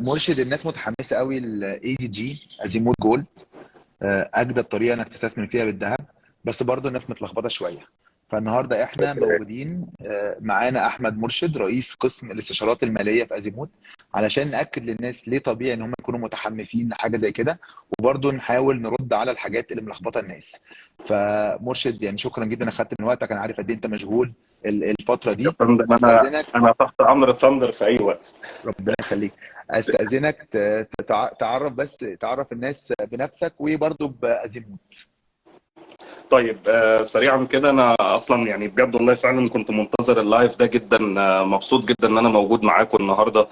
مرشد، الناس متحمسه قوي لاي زي جي ازيموت جولد. اجدد طريقه انك تستثمر فيها بالذهب، بس برضه الناس متلخبطه شويه. فالنهارده احنا موجودين معانا احمد مرشد، رئيس قسم الاستشارات الماليه في ازيموت، علشان ناكد للناس ليه طبيعي ان هم يكونوا متحمسين لحاجه زي كده، وبرضه نحاول نرد على الحاجات اللي ملخبطه الناس. فمرشد يعني شكرا جدا انك خدت من وقتك، انا عارف قد ايه انت مشغول الفتره يا دي. فندم، استاذنك، انا تحت امر ثاندر في اي وقت. ربنا يخليك، استاذنك تعرف الناس بنفسك وبرضه بازيموت. طيب، سريعا كده، انا اصلا يعني بجد والله فعلا كنت منتظر اللايف ده جدا. مبسوط جدا ان انا موجود معاكم النهارده.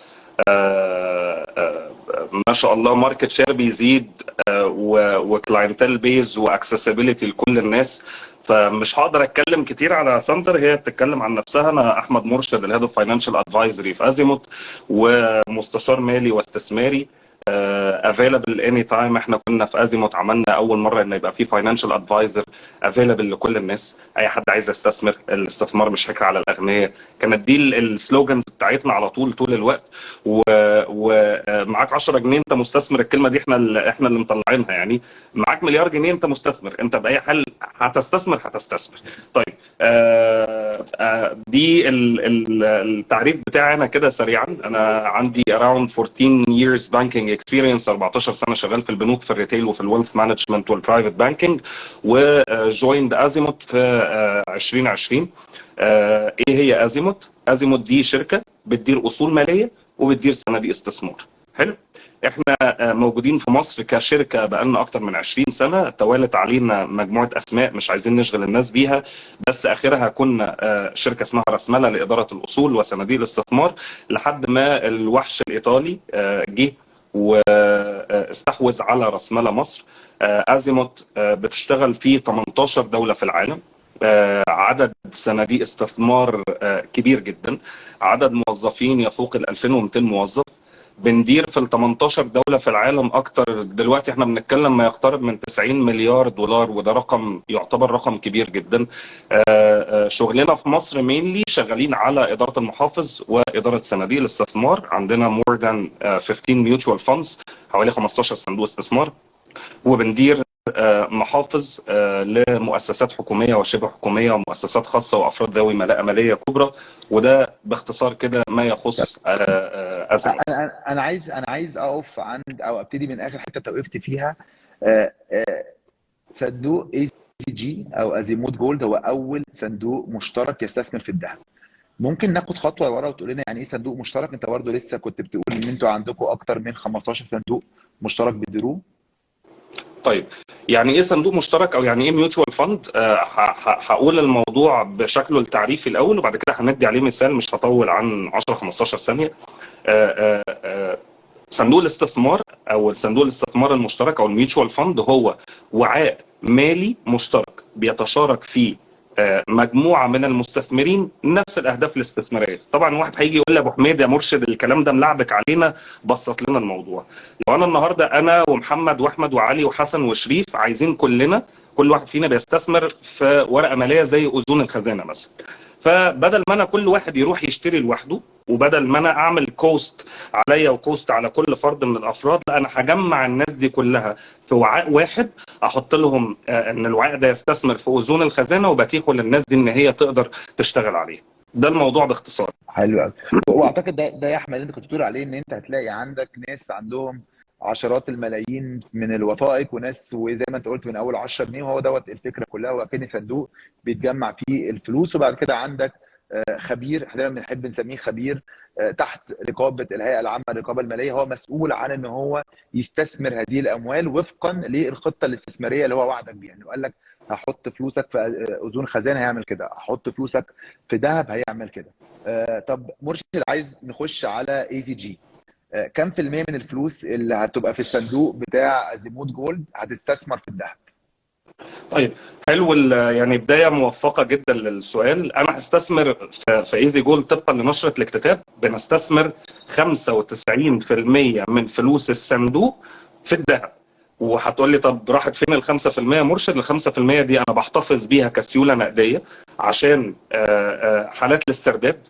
ما شاء الله ماركت شير بيزيد، وكلاينتيل بيز واكسسبيليتي لكل الناس. فمش هقدر اتكلم كتير على ثاندر، هي بتتكلم عن نفسها. انا احمد مرشد، الهيد اوف فاينانشال ادفايزري في ازيموت، ومستشار مالي واستثماري افيلبل اني تايم. احنا كنا في ازيموت عملنا اول مره ان يبقى في فاينانشال ادفايزر افيلبل لكل الناس، اي حد عايز يستثمر. الاستثمار مش حكر على الاغنياء، كانت دي السلوجنز بتاعتنا على طول الوقت. ومعاك 10 جنيه انت مستثمر، الكلمه دي احنا اللي مطلعينها يعني. معاك مليار جنيه انت مستثمر، انت باي حال هتستثمر. طيب، دي التعريف بتاعي انا كده سريعا. انا عندي around 14 years banking experience، 14 سنه شغال في البنوك، في الريتيل وفي الويلث مانجمنت والبرايفت بانكينج، وجويند ازيموت في 2020. ايه هي ازيموت؟ ازيموت دي شركه بتدير اصول ماليه وبتدير صناديق استثمار. حلو. احنا موجودين في مصر كشركه بقالنا اكتر من 20 سنه، توالت علينا مجموعه اسماء مش عايزين نشغل الناس بيها، بس اخرها كنا شركه اسمها راسماله لاداره الاصول وصناديق الاستثمار، لحد ما الوحش الايطالي جه واستحوذ على راسماله مصر. ازيموت بتشتغل في 18 دوله في العالم، عدد صناديق استثمار كبير جدا، عدد موظفين يفوق ال 2200 موظف. بندير في ال 18 دولة في العالم أكتر، دلوقتي احنا بنتكلم ما يقترب من 90 مليار دولار، وده رقم يعتبر رقم كبير جدا. شغلنا في مصر مينلي شغالين على إدارة المحافظ وإدارة صناديق الاستثمار. عندنا more than 15 mutual funds، حوالي 15 صندوق استثمار، وبندير محافظ لمؤسسات حكوميه وشبه حكوميه ومؤسسات خاصه وافراد ذوي ملاءه ماليه كبرى. وده باختصار كده ما يخص ازمه. انا عايز اقف عند او ابتدي من اخر حته انت وقفت فيها. آه، آه، صندوق اي سي جي او ازيموت جولد هو اول صندوق مشترك يستثمر في الذهب. ممكن ناخد خطوه ورا وتقول لنا يعني ايه صندوق مشترك؟ انت برضه لسه كنت بتقول ان انتوا عندكم اكتر من 15 صندوق مشترك بتديروه. طيب، يعني ايه صندوق مشترك او يعني ايه ميوتشوال فند؟ هقول الموضوع بشكله التعريفي الاول، وبعد كده هندي عليه مثال، مش هطول عن 10 15 ثانيه. صندوق الاستثمار او صندوق الاستثمار المشترك او الميوتشوال فند هو وعاء مالي مشترك بيتشارك فيه مجموعه من المستثمرين نفس الاهداف الاستثماريه. طبعا واحد هيجي يقول لي ابو حميد يا مرشد الكلام ده ملعبك علينا، بسط لنا الموضوع. لو انا النهارده انا ومحمد واحمد وعلي وحسن وشريف عايزين كل واحد فينا بيستثمر في ورقه ماليه زي اذون الخزانه مثلا، فبدل ما انا كل واحد يروح يشتري لوحده، وبدل ما انا اعمل كوست عليا وكوست على كل فرد من الافراد، لا انا هجمع الناس دي كلها في وعاء واحد، احط لهم ان الوعاء ده يستثمر في اذون الخزانه، وبتيحوا للناس دي ان هي تقدر تشتغل عليه. ده الموضوع باختصار. حلو قوي. واعتقد ده يا احمد انت كنت بتقول عليه ان انت هتلاقي عندك ناس عندهم عشرات الملايين من الوثائق، وناس وزي ما انت قلت من اول 10 جنيه، وهو دوت الفكره كلها، هو كأن صندوق بيتجمع فيه الفلوس. وبعد كده عندك خبير، احنا دايما بنحب نسميه خبير، تحت رقابه الهيئه العامه للرقابه الماليه، هو مسؤول عن ان هو يستثمر هذه الاموال وفقا للخطه الاستثماريه اللي هو وعدك بيها. يعني قال لك هحط فلوسك في اذون خزانه هيعمل كده، هحط فلوسك في ذهب هيعمل كده. طب مرشد، عايز نخش على اي سي جي. كم في المية من الفلوس اللي هتبقى في الصندوق بتاع ازيموت جولد هتستثمر في الذهب؟ طيب، حلو. يعني بدايه موفقه جدا للسؤال. انا هستثمر في ايزي جولد طبقا لنشره الاكتتاب، بنستثمر 95% من فلوس الصندوق في الذهب. وهتقول لي طب راحت فين ال 5%؟ مرشد، ال 5% دي انا بحتفظ بيها كسيوله نقديه عشان حالات الاسترداد،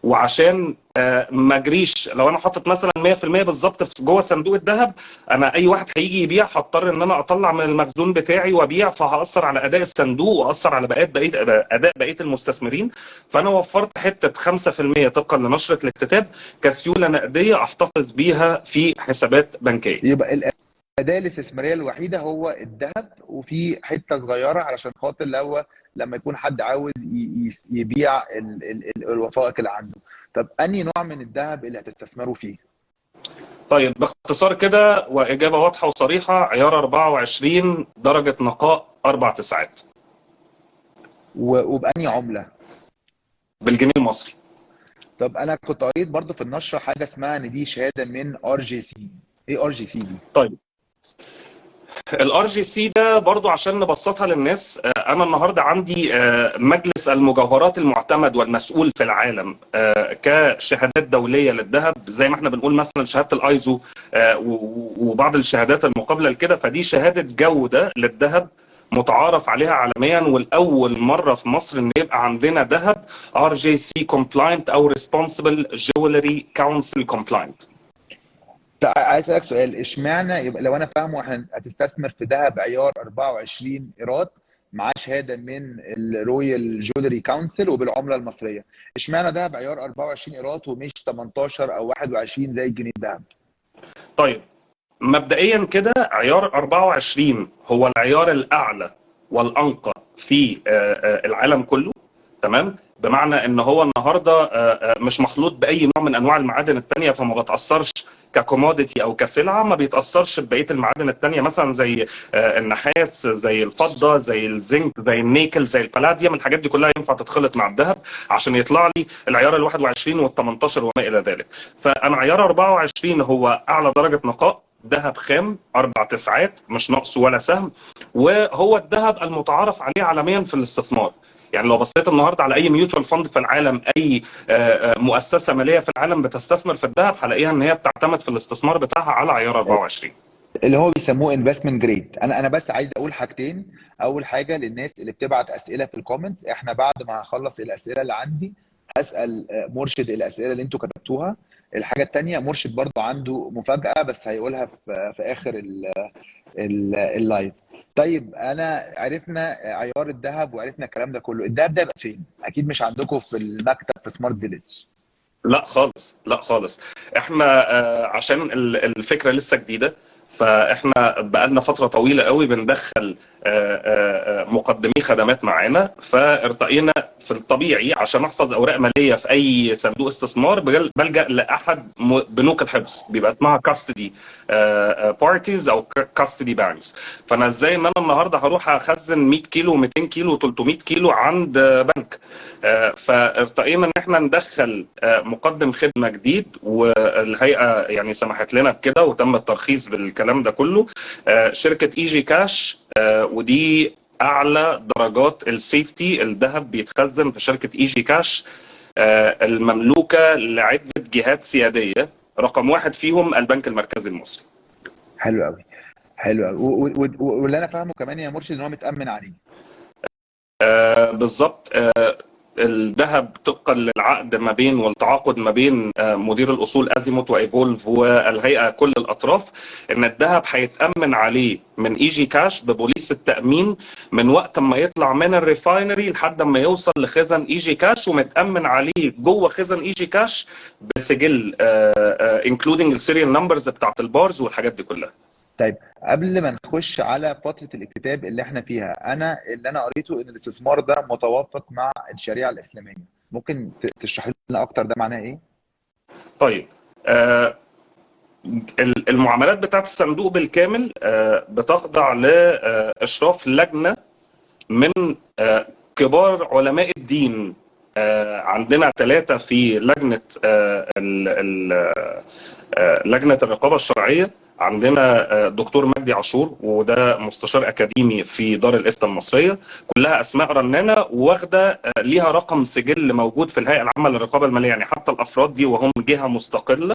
وعشان ما اجريش لو انا حاطط مثلا 100% بالظبط في جوه صندوق الذهب، انا اي واحد هيجي يبيع هضطر ان انا اطلع من المخزون بتاعي وابيع، فهاثر على اداء الصندوق واثر على اداء بقيه المستثمرين. فانا وفرت حته 5% طبقا لنشره الاكتتاب كسيوله نقديه احتفظ بيها في حسابات بنكيه. يبقى الاداه الاستثماريه الوحيده هو الذهب، وفي حته صغيره علشان خاطر لما يكون حد عاوز يبيع الوثائق اللي عنده. طب انهي نوع من الذهب اللي هتستثمروا فيه؟ طيب باختصار كده واجابه واضحه وصريحه، عيار 24 درجه نقاء 4 تسعات. وبأنهي عمله؟ بالجنيه المصري. طب انا كنت قريت برضو في النشره حاجه اسمها ان دي شهاده من RGC. ايه RGC دي؟ طيب الار جي سي ده برضو عشان نبسطها للناس، انا النهارده عندي مجلس المجوهرات المعتمد والمسؤول في العالم كشهادات دوليه للذهب، زي ما احنا بنقول مثلا شهاده الايزو وبعض الشهادات المقابله لكده. فدي شهاده جوده للذهب متعارف عليها عالميا، والاول مره في مصر ان يبقى عندنا ذهب RJC compliant او responsible jewelry council compliant. عايز اسالك سؤال، اشمعنى يبقى لو انا فاهمه هتستثمر في ذهب عيار 24 قيراط مع شهاده من الرويال جولري كونسل وبالعمله المصريه، اشمعنى ذهب عيار 24 قيراط ومش 18 او 21 زي الجنيه الذهب؟ طيب مبدئيا كده عيار 24 هو العيار الاعلى والانقى في العالم كله، تمام؟ بمعنى ان هو النهارده مش مخلوط باي نوع من انواع المعادن الثانيه، فما بتاثرش ككوموديتي او كسلعه، ما بيتاثرش ببقيه المعادن الثانيه مثلا زي النحاس، زي الفضه، زي الزنك، زي النيكل، زي البلاديوم. الحاجات دي كلها ينفع تتخلط مع الذهب عشان يطلع لي العيار ال 21 وال 18 وما الى ذلك. فانا عيار 24 هو اعلى درجه نقاء، ذهب خام 4 تسعات مش ناقصه ولا سهم، وهو الذهب المتعارف عليه عالميا في الاستثمار. يعني لو بصيت النهارده على اي ميوتشوال فند في العالم، اي مؤسسه ماليه في العالم بتستثمر في الذهب، هلاقيها ان هي بتعتمد في الاستثمار بتاعها على عيار 24 اللي هو بيسموه انفستمنت جريد. انا بس عايز اقول حاجتين. اول حاجه للناس اللي بتبعت اسئله في الكومنتس، احنا بعد ما هخلص الاسئله اللي عندي هسال مرشد الاسئله اللي انتوا كتبتوها. الحاجه الثانيه، مرشد برضو عنده مفاجاه بس هيقولها في اخر اللايف. طيب انا عرفنا عيار الذهب وعرفنا الكلام ده كله، الذهب ده يبقى فين؟ اكيد مش عندكم في المكتب في سمارت فيليج. لا خالص، لا خالص. احنا عشان الفكره لسه جديده، فاحنا بقالنا فتره طويله قوي بندخل مقدمي خدمات معانا، فارتقينا في الطبيعي عشان احفظ اوراق ماليه في اي صندوق استثمار بلجا لاحد بنوك الحفظ، بيبقى اسمها كاستدي بارتيز او كاستدي بانكس. فانا ازاي ان انا النهارده هروح اخزن 100 كيلو و200 كيلو و300 كيلو عند بنك؟ فارتقينا ان احنا ندخل مقدم خدمه جديد، والهيئه يعني سمحت لنا بكده وتم الترخيص بالكلام ده كله، شركه اي جي كاش. ودي اعلى درجات السيفتي، الذهب بيتخزن في شركه اي جي كاش المملوكه لعده جهات سياديه، رقم واحد فيهم البنك المركزي المصري. حلو قوي، حلو قوي. واللي انا فاهمه كمان يا مرشد ان هو متامن عليه. بالظبط. الذهب طبقا للعقد ما بين والتعاقد ما بين مدير الاصول ازيموت وايفولف والهيئه كل الاطراف، ان الذهب هيتامن عليه من اي جي كاش ببوليس التامين من وقت ما يطلع من الريفاينري لحد ما يوصل لخزن اي جي كاش، ومتامن عليه جوه خزن اي جي كاش بسجل انكلودنج السيريال نمبرز بتاعت البارز والحاجات دي كلها. طيب قبل ما نخش على فتره الاكتتاب اللي احنا فيها، اللي انا قريته ان الاستثمار ده متوافق مع الشريعه الاسلاميه، ممكن تشرح لنا اكتر ده معناه ايه؟ طيب المعاملات بتاعت الصندوق بالكامل بتخضع لاشراف لجنه من كبار علماء الدين. عندنا 3 في لجنه الرقابه الشرعيه. عندنا دكتور مجدي عاشور، وده مستشار اكاديمي في دار الافتاء المصريه، كلها اسماء رنانه واخده ليها رقم سجل موجود في الهيئه العامه للرقابه الماليه، يعني حتى الافراد دي وهم جهه مستقله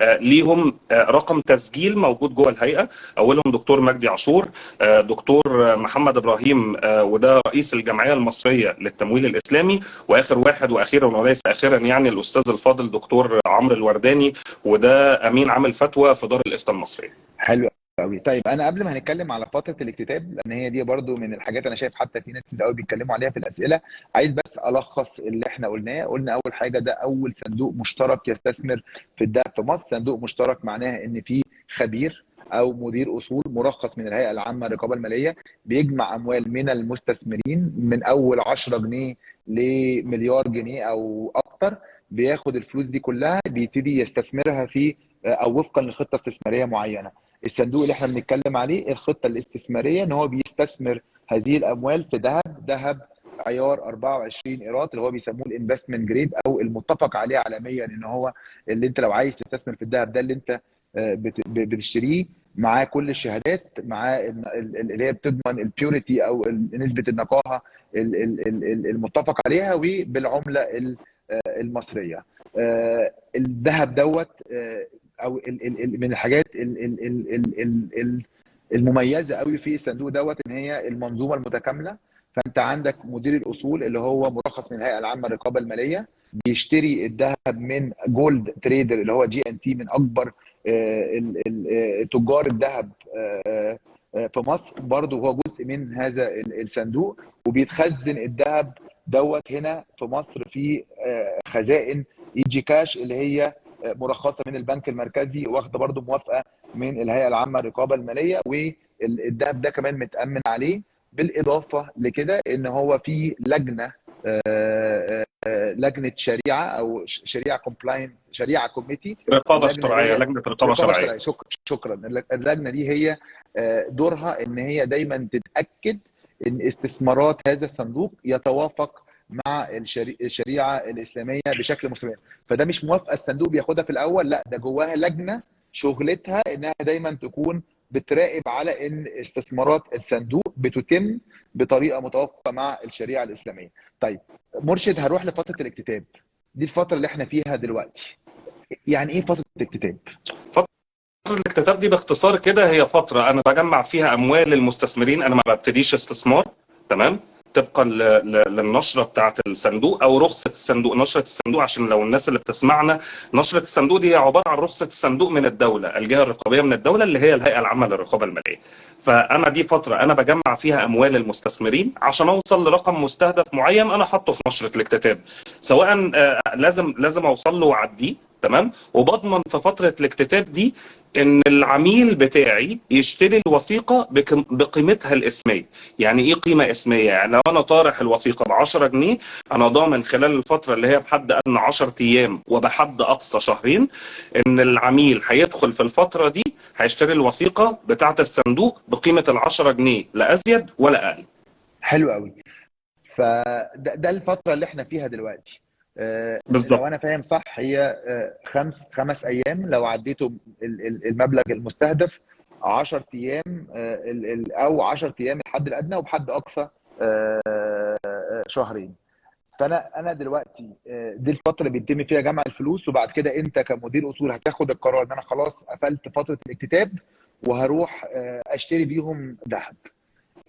ليهم رقم تسجيل موجود جوه الهيئه، اولهم دكتور مجدي عاشور، دكتور محمد ابراهيم وده رئيس الجمعيه المصريه للتمويل الاسلامي، واخر واحد واخيرا وليس اخيرا يعني الاستاذ الفاضل دكتور عمرو الورداني وده امين عام الفتوى في دار الافتاء المصريه. حلو قوي. طيب انا قبل ما هنتكلم على فتره الاكتتاب، لان هي دي برضو من الحاجات انا شايف حتى في ناس كتير قوي بيتكلموا عليها في الاسئله، عايز بس الخص اللي احنا قلناه. قلنا اول حاجه ده اول صندوق مشترك يستثمر في الذهب في مصر. صندوق مشترك معناها ان في خبير او مدير اصول مرخص من الهيئه العامه للرقابه الماليه بيجمع اموال من المستثمرين من اول 10 جنيه لمليار جنيه او اكتر، بياخد الفلوس دي كلها بيبتدي يستثمرها في او وفقا لخطه استثماريه معينه. الصندوق اللي احنا بنتكلم عليه الخطه الاستثماريه ان هو بيستثمر هذه الاموال في ذهب عيار 24 قيراط اللي هو بيسموه الانفستمنت جريد او المتفق عليه عالميا ان هو اللي انت لو عايز تستثمر في الذهب ده اللي انت بتشتريه معاه كل الشهادات، معاه اللي هي بتضمن البيوريتي او نسبه النقاهه المتفق عليها وبالعمله المصريه. الذهب دوت او من الحاجات المميزه قوي في الصندوق دوت ان هي المنظومه المتكامله. فانت عندك مدير الاصول اللي هو مرخص من الهيئه العامه للرقابه الماليه بيشتري الذهب من جولد تريدر اللي هو GNT من اكبر تجار الذهب في مصر، برضه هو جزء من هذا الصندوق. وبيتخزن الذهب دوت هنا في مصر في خزائن EG كاش اللي هي مرخصه من البنك المركزي واخده برضه موافقه من الهيئه العامه للرقابه الماليه، والذهب ده كمان متامن عليه. بالاضافه لكده ان هو في لجنه شريعه او شريعه كومبلاين شريعه كوميتي، رقابه شرعيه، لجنه رقابه شرعيه. شكرا. اللجنه دي هي دورها ان هي دايما تتاكد ان استثمارات هذا الصندوق يتوافق مع الشريعه الاسلاميه بشكل مستمر. فده مش موافقه الصندوق بياخدها في الاول، لا ده جواها لجنه شغلتها انها دايما تكون بتراقب على ان استثمارات الصندوق بتتم بطريقه متوافقه مع الشريعه الاسلاميه. طيب مرشد، هروح لفتره الاكتتاب. دي الفتره اللي احنا فيها دلوقتي. يعني ايه فتره الاكتتاب؟ فتره الاكتتاب دي باختصار كده هي فتره انا بجمع فيها اموال المستثمرين، انا ما ببتديش استثمار، تمام، طبقا للنشره بتاعه الصندوق او رخصه الصندوق. نشره الصندوق عشان لو الناس اللي بتسمعنا، نشره الصندوق دي هي عباره عن رخصه الصندوق من الدوله، الجهه الرقابيه من الدوله اللي هي الهيئه العامه للرقابه الماليه. فانا دي فتره انا بجمع فيها اموال المستثمرين عشان اوصل لرقم مستهدف معين انا حاطه في نشره الاكتتاب، سواء لازم اوصل له واعديه، تمام. وبضمن في فتره الاكتتاب دي ان العميل بتاعي يشتري الوثيقه بقيمتها الاسميه. يعني ايه قيمه اسميه؟ يعني لو انا طارح الوثيقه ب 10 جنيه انا ضامن خلال الفتره اللي هي بحد ادنى 10 ايام وبحد اقصى شهرين ان العميل هيدخل في الفتره دي هيشتري الوثيقه بتاعه الصندوق بقيمه ال 10 جنيه لا ازيد ولا اقل. حلو قوي. فده الفتره اللي احنا فيها دلوقتي. بالظبط. لو انا فاهم صح هي 5 ايام لو عديتوا المبلغ المستهدف، 10 ايام او 10 ايام الحد الادنى وبحد اقصى شهرين. فانا دلوقتي دي الفتره اللي بيتم فيها جمع الفلوس، وبعد كده انت كمدير اصول هتاخد القرار ان انا خلاص قفلت فتره الاكتتاب وهروح اشتري بيهم ذهب.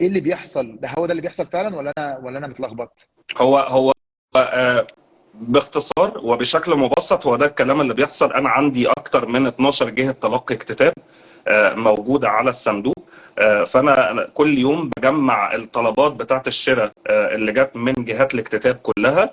ايه اللي بيحصل؟ ده هو ده اللي بيحصل فعلا ولا انا متلخبط؟ هو باختصار وبشكل مبسط هو ده الكلام اللي بيحصل. انا عندي اكتر من 12 جهه تلقي اكتتاب موجوده على الصندوق، فانا كل يوم بجمع الطلبات بتاعه الشراء اللي جت من جهات الاكتتاب كلها،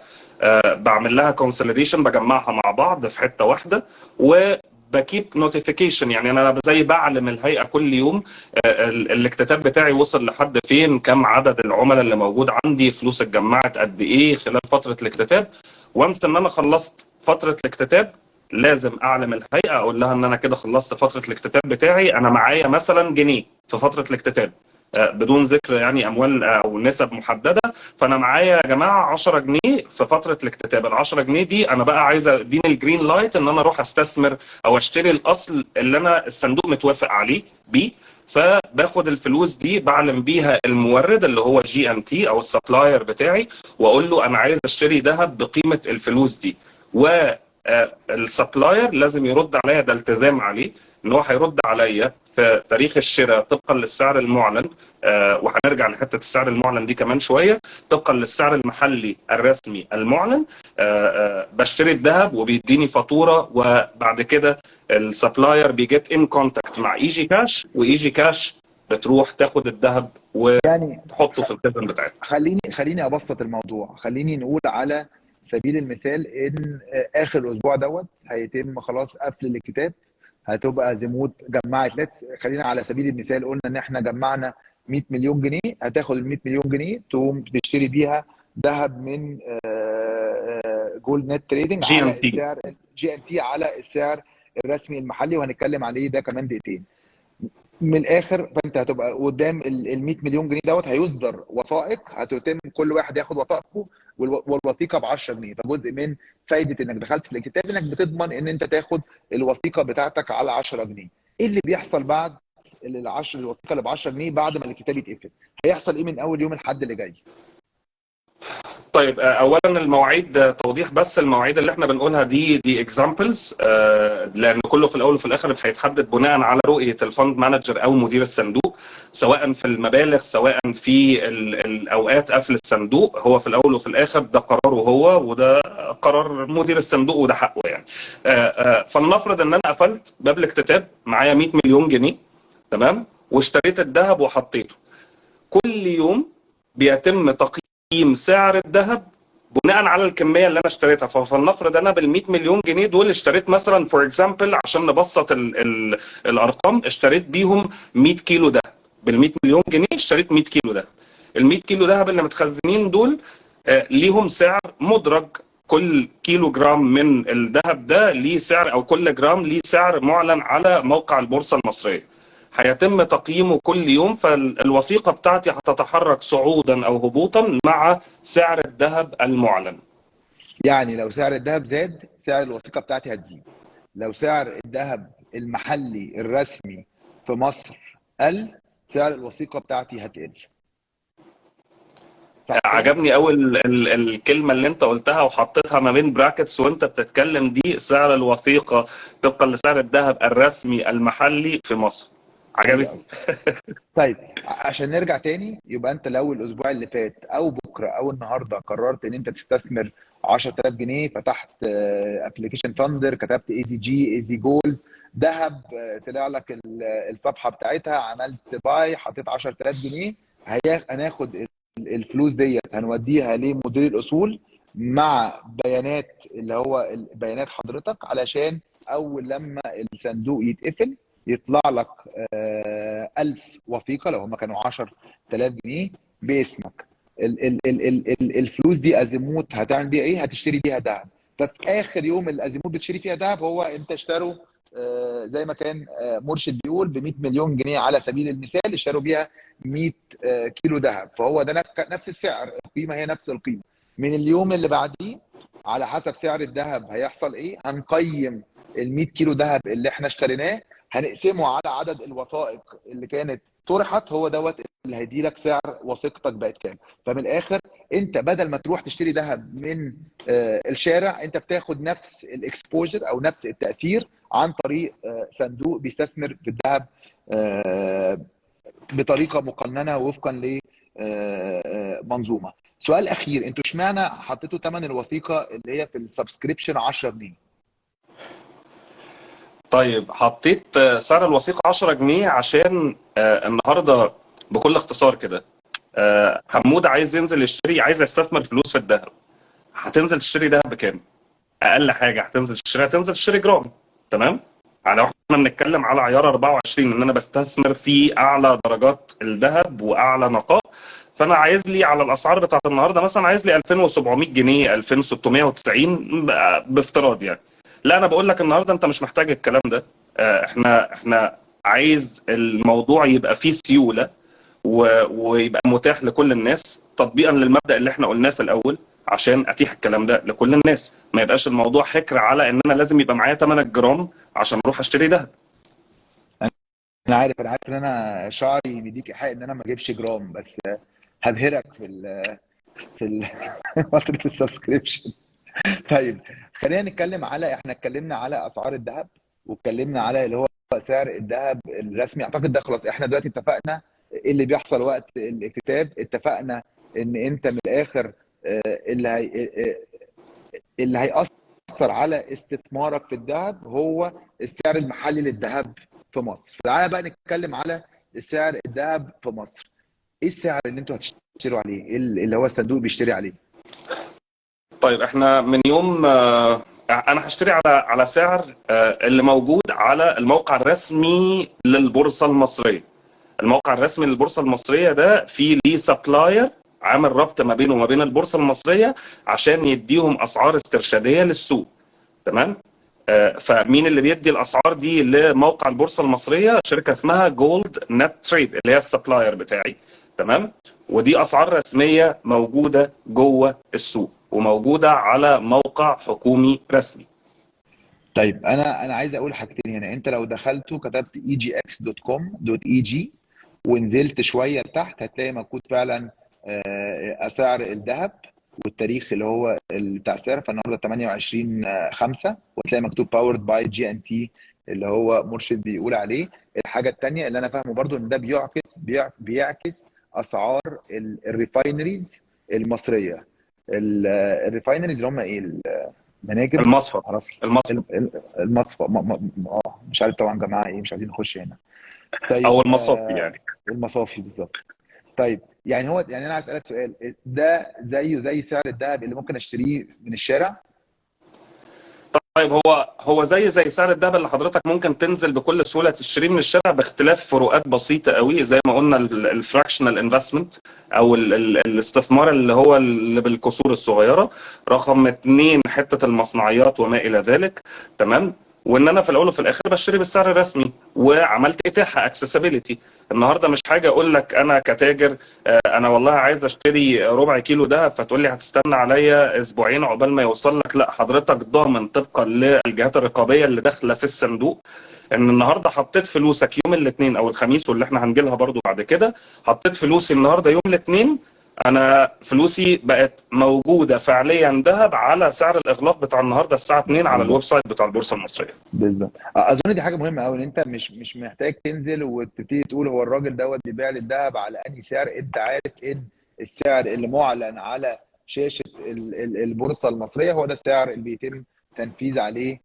بعمل لها كونسوليديشن، بجمعها مع بعض في حته واحده وبكيب نوتيفيكيشن. يعني انا زي بعلم الهيئه كل يوم الاكتتاب بتاعي وصل لحد فين، كم عدد العملاء اللي موجود عندي، فلوس اتجمعت قد ايه خلال فتره الاكتتاب. وانس ان انا خلصت فتره الاكتتاب لازم اعلم الهيئه، اقول لها ان انا كده خلصت فتره الاكتتاب بتاعي، انا معايا مثلا جنيه في فتره الاكتتاب بدون ذكر يعني اموال او نسب محدده، فانا معايا يا جماعه 10 جنيه في فتره الاكتتاب. ال 10 جنيه دي انا بقى عايزه اديني الجرين لايت ان انا اروح استثمر او اشتري الاصل اللي انا الصندوق متوافق عليه بيه. فباخد الفلوس دي بعلم بيها المورد اللي هو GNT او السبلاير بتاعي، واقول له انا عايز اشتري ذهب بقيمه الفلوس دي، و السبلاير لازم يرد عليا، ده التزام عليه ان هو هيرد عليا في تاريخ الشراء طبقا للسعر المعلن. وهنرجع لحته السعر المعلن دي كمان شويه. طبقا للسعر المحلي الرسمي المعلن بشتري الذهب وبيديني فاتوره، وبعد كده السبلاير بيجيت ان كونتاكت مع اي جي كاش، واي جي كاش بتروح تاخد الذهب يعني وتحطه في الخزن بتاعتها. خليني ابسط الموضوع. خليني نقول على سبيل المثال ان اخر الاسبوع دوت هيتم خلاص قفل الكتاب. هتبقى زيموت جمعت خلينا على سبيل المثال قلنا ان احنا جمعنا 100 مليون جنيه. هتاخد ال 100 مليون جنيه تقوم تشتري بيها ذهب من جولد نت تريدنج جي على ام تي. السعر جي ان تي، على السعر الرسمي المحلي، وهنتكلم عليه ده كمان دقيقتين. من الاخر فانت هتبقى قدام ال 100 مليون جنيه دوت هيصدر وثائق، هتتم كل واحد ياخد وثائقه والوثيقه ب 10 جنيه. فجزء من فايده انك دخلت في الكتاب انك بتضمن ان انت تاخد الوثيقه بتاعتك على 10 جنيه. ايه اللي بيحصل بعد الوثيقه اللي ب 10 جنيه بعد ما الكتاب يتقفل؟ هيحصل ايه من اول يوم الحد اللي جاي؟ طيب اولا المواعيد، توضيح بس، المواعيد اللي احنا بنقولها دي اكزامبلز، لان كله في الاول وفي الاخر هيتحدد بناء على رؤيه الفند مانجر او مدير الصندوق، سواء في المبالغ سواء في الاوقات قفل الصندوق. هو في الاول وفي الاخر ده قراره هو، وده قرار مدير الصندوق، وده حقه يعني. فلنفرض ان انا قفلت باب الاكتتاب معايا 100 مليون جنيه، تمام، واشتريت الذهب وحطيته. كل يوم بيتم تقييم سعر الذهب بناء على الكميه اللي انا اشتريتها. فلنفرض انا بال 100 مليون جنيه دول اشتريت مثلا فور اكزامبل، عشان نبسط الارقام، اشتريت بيهم 100 كيلو دهب. بال 100 مليون جنيه اشتريت 100 كيلو دهب. ال 100 كيلو دهب اللي متخزنين دول ليهم سعر مدرج. كل كيلو جرام من الذهب ده ليه سعر، او كل جرام ليه سعر معلن على موقع البورصه المصريه. هيتم تقييمه كل يوم، فالوثيقه بتاعتي هتتحرك صعودا او هبوطا مع سعر الذهب المعلن. يعني لو سعر الذهب زاد سعر الوثيقه بتاعتي هتزيد. لو سعر الذهب المحلي الرسمي في مصر قل سعر الوثيقه بتاعتي هتقل. صح كده؟ عجبني قوي الكلمه اللي انت قلتها وحطيتها ما بين براكتس وانت بتتكلم، دي سعر الوثيقه طبقا لسعر الذهب الرسمي المحلي في مصر. حلو عجبتني. قوي. طيب عشان نرجع تاني، يبقى انت لو الاسبوع اللي فات او بكره او النهارده قررت ان انت تستثمر 10000 جنيه، فتحت ابلكيشن ثاندر، كتبت اي زي جي، اي زي جولد، ذهب، طلع لك الصفحه بتاعتها، عملت باي، حطيت 10000 جنيه، هناخد الفلوس ديت هنوديها لمدير الاصول مع بيانات اللي هو بيانات حضرتك، علشان اول لما الصندوق يتقفل يطلع لك 1000 وثيقه لو هم كانوا 10000 جنيه باسمك. الفلوس دي ازيموت هتعمل بيها ايه؟ هتشتري بيها ذهب. ففي اخر يوم الازيموت بتشتري فيها ذهب، هو انت اشتروا زي ما كان مرشد بيقول ب 100 مليون جنيه على سبيل المثال، اشتروا بيها 100 كيلو ذهب، فهو ده نفس السعر، القيمه هي نفس القيمه. من اليوم اللي بعديه على حسب سعر الذهب هيحصل ايه، هنقيم ال 100 كيلو ذهب اللي احنا اشتريناه، هنقسمه على عدد الوثائق اللي كانت طرحت، هو دوت اللي هيدي لك سعر وثيقتك بقت كام. فمن الاخر انت بدل ما تروح تشتري ذهب من الشارع، انت بتاخد نفس الاكسبوجر او نفس التاثير عن طريق صندوق بيستثمر في الذهب بطريقه مقننه وفقا لمنظومه. سؤال اخير، انتوا اشمعنى حطيتوا ثمن الوثيقه اللي هي في السبسكريبشن 10 جنيه؟ طيب حطيت سعر الوثيقه 10 جنيه عشان النهارده بكل اختصار كده، حمود عايز ينزل يشتري، عايز يستثمر فلوس في الذهب. هتنزل تشتري ذهب بكام؟ اقل حاجه هتنزل تشتري جرام، تمام؟ على احنا بنتكلم على عيار 24 ان انا بستثمر في اعلى درجات الذهب واعلى نقاء. فانا عايز لي على الاسعار بتاعت النهارده مثلا عايز لي 2700 جنيه 2690 بافتراض يعني. لا انا بقول لك النهارده انت مش محتاج الكلام ده. احنا عايز الموضوع يبقى فيه سيوله ويبقى متاح لكل الناس تطبيقا للمبدأ اللي احنا قلناه في الاول، عشان اتيح الكلام ده لكل الناس. ما يبقاش الموضوع حكر على ان انا لازم يبقى معايا 8 جرام عشان اروح اشتري دهب. انا عارف ان انا شعري بيديك ايحاء ان انا ما اجيبش جرام، بس هبهرك في فتره السبسكريبشن. طيب خلينا نتكلم على، احنا اتكلمنا على اسعار الذهب، واتكلمنا على اللي هو سعر الذهب الرسمي. اعتقد ده خلاص احنا دلوقتي اتفقنا ايه اللي بيحصل وقت الاكتتاب. اتفقنا ان انت من الاخر اللي هي اللي هيأثر على استثمارك في الذهب هو السعر المحلي للذهب في مصر. تعالى بقى نتكلم على سعر الذهب في مصر. ايه السعر اللي انتوا هتشتروا عليه؟ ايه اللي هو الصندوق بيشتري عليه؟ طيب احنا من يوم انا هشتري على سعر اللي موجود على الموقع الرسمي للبورصه المصريه. الموقع الرسمي للبورصه المصريه ده فيه ليه سبلاير عامل ربط ما بينه وما بين البورصه المصريه عشان يديهم اسعار استرشاديه للسوق. تمام. فمين اللي بيدي الاسعار دي لموقع البورصه المصريه؟ شركه اسمها جولد نت تريد اللي هي السبلاير بتاعي. تمام. ودي اسعار رسميه موجوده جوه السوق وموجوده على موقع حكومي رسمي. طيب انا عايز اقول حاجتين هنا. انت لو دخلت وكتبت egx.com.eg ونزلت شويه تحت هتلاقي مكتوب فعلا اسعار الذهب والتاريخ اللي هو بتاع السعر. فالنهارده 28/5، وتلاقي مكتوب باورد باي جي ان تي اللي هو مرشد بيقول عليه. الحاجه الثانيه اللي انا فاهمه برضو ان ده بيعكس اسعار الريفاينريز المصريه. الريفاينريز اللي هم ايه؟ المناجم؟ المصفى. معرفش. المصفى المصفى مش عارف طبعا جماعه ايه، مش عايزين نخش هنا. او طيب المصافي يعني. المصافي بالظبط. طيب يعني هو، يعني انا عايز اسالك سؤال، ده زيه زي سعر الذهب اللي ممكن اشتريه من الشارع؟ طيب هو زي سعر الذهب اللي حضرتك ممكن تنزل بكل سهوله تشتريه من الشارع، باختلاف فروقات بسيطه قوي. زي ما قلنا الفراكشنال انفستمنت او الاستثمار اللي هو اللي بالكسور الصغيره. رقم اتنين حته المصنعيات وما الى ذلك. تمام. وان انا في الاول وفي الاخر بشتري بالسعر الرسمي وعملت اتاحه اكسسبيليتي. النهارده مش حاجه اقول لك انا كتاجر انا والله عايز اشتري ربع كيلو دهب فتقول لي هتستنى عليا اسبوعين عقبال ما يوصل لك. لا، حضرتك ضامن طبقا للجهات الرقابيه اللي داخله في الصندوق ان النهارده حطيت فلوسك يوم الاثنين او الخميس، واللي احنا هنجي لها برضو بعد كده. حطيت فلوسي النهارده يوم الاثنين، انا فلوسي بقت موجوده فعليا ذهب على سعر الاغلاق بتاع النهارده الساعه 2 على بالظبط. الويب سايت بتاع البورصه المصريه. بالظبط. اظن دي حاجه مهمه قوي، ان انت مش محتاج تنزل وتبتدي تقول هو الراجل دوت بيبيع لي الذهب على انهي سعر. انت عارف ان السعر اللي معلن على شاشه البورصه المصريه هو ده السعر اللي بيتم تنفيذ عليه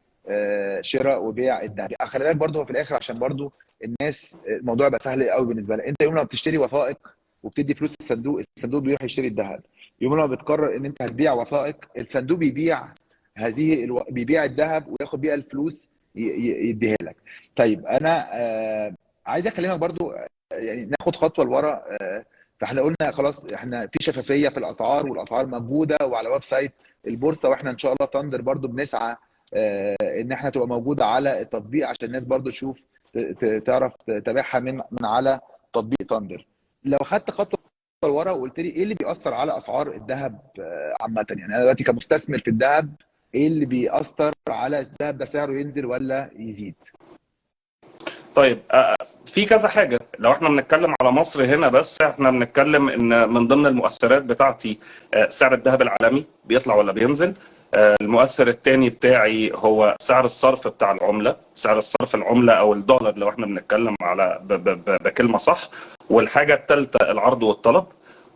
شراء وبيع الذهب. خلي بالك برضه هو في الاخر عشان برضه الناس الموضوع يبقى سهل قوي بالنسبه لها. انت يوم لما بتشتري وثائق وبتدي فلوس الصندوق، الصندوق بيروح يشتري الذهب. يوم لما بتقرر ان انت هتبيع وثائق، الصندوق بيبيع الذهب وياخد بيها الفلوس يديها لك. طيب انا عايز اكلمك برضو يعني ناخد خطوه لورا. فاحنا قلنا خلاص احنا في شفافيه في الاسعار، والاسعار موجوده وعلى ويب سايت البورصه، واحنا ان شاء الله ثاندر برضو بنسعى ان احنا تبقى موجوده على التطبيق عشان الناس برضو تشوف تعرف تتابعها من على تطبيق ثاندر. لو خدت خطوه لورا وقلت لي ايه اللي بيأثر على اسعار الذهب عامه، يعني انا دلوقتي كمستثمر في الذهب ايه اللي بيأثر على الذهب ده سعره ينزل ولا يزيد؟ طيب في كذا حاجة. لو احنا بنتكلم على مصر هنا بس، احنا بنتكلم ان من ضمن المؤثرات بتاعتي سعر الذهب العالمي بيطلع ولا بينزل. المؤثر الثاني بتاعي هو سعر الصرف بتاع العملة، سعر الصرف العملة او الدولار لو احنا بنتكلم على بكلمة صح. والحاجة الثالثة العرض والطلب.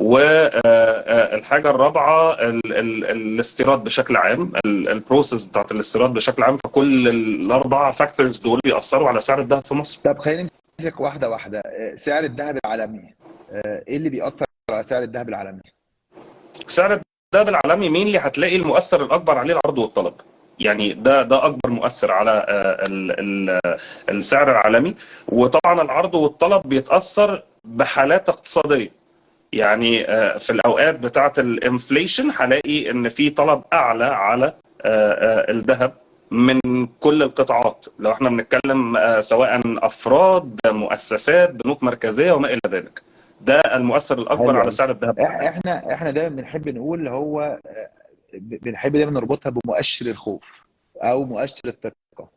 والحاجه الرابعه الاستيراد بشكل عام، البروسيس بتاعت الاستيراد بشكل عام. فكل الاربعه فاكتورز دول بيأثروا على سعر الذهب في مصر. طب خلينا نمسك واحده واحده. سعر الذهب العالمي ايه اللي بيأثر على سعر الذهب العالمي؟ سعر الذهب العالمي مين اللي هتلاقي المؤثر الاكبر عليه العرض والطلب. يعني ده اكبر مؤثر على السعر العالمي. وطبعا العرض والطلب بيتأثر بحالات اقتصاديه. يعني في الاوقات بتاعه الانفليشن هلاقي ان في طلب اعلى على الذهب من كل القطاعات. لو احنا بنتكلم سواء افراد، مؤسسات، بنوك مركزيه وما الى ذلك. ده المؤثر الاكبر حلو على قوي. سعر الذهب العالمي. احنا دايما بنحب نقول هو بنحب دايما نربطها بمؤشر الخوف او مؤشر الثقه.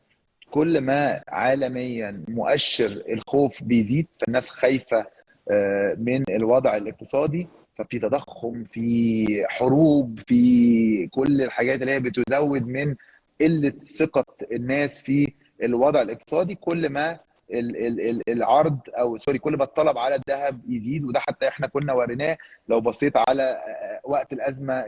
كل ما عالميا مؤشر الخوف بيزيد، فالناس خايفه من الوضع الاقتصادي، ففي تضخم، في حروب، في كل الحاجات اللي هي بتزود من قله ثقه الناس في الوضع الاقتصادي. كل ما العرض او سوري كل ما الطلب على الذهب يزيد، وده حتى احنا كنا وريناه. لو بصيت على وقت الازمه